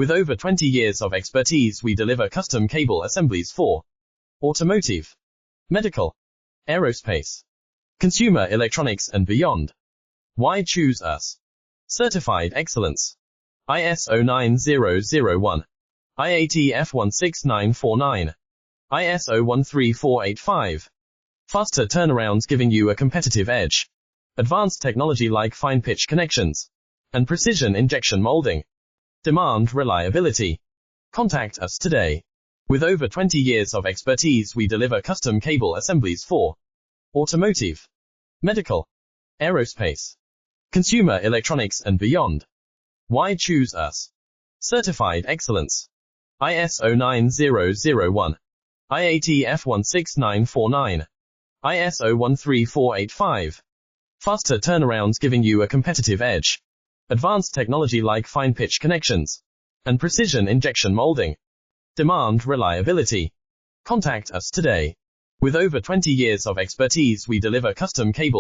With over 20 years of expertise, we deliver custom cable assemblies for automotive, medical, aerospace, consumer electronics and beyond. Why choose us? Certified excellence. ISO 9001, IATF 16949, ISO 13485. Faster turnarounds giving you a competitive edge. Advanced technology like fine pitch connections and precision injection molding. Demand reliability. Contact us today. With over 20 years of expertise, we deliver custom cable assemblies for automotive, medical, aerospace, consumer electronics and beyond. Why choose us? Certified excellence. ISO 9001, IATF 16949, ISO 13485. Faster turnarounds giving you a competitive edge. Advanced technology like fine pitch connections and precision injection molding. Demand reliability. Contact us today. With over 20 years of expertise, we deliver custom cable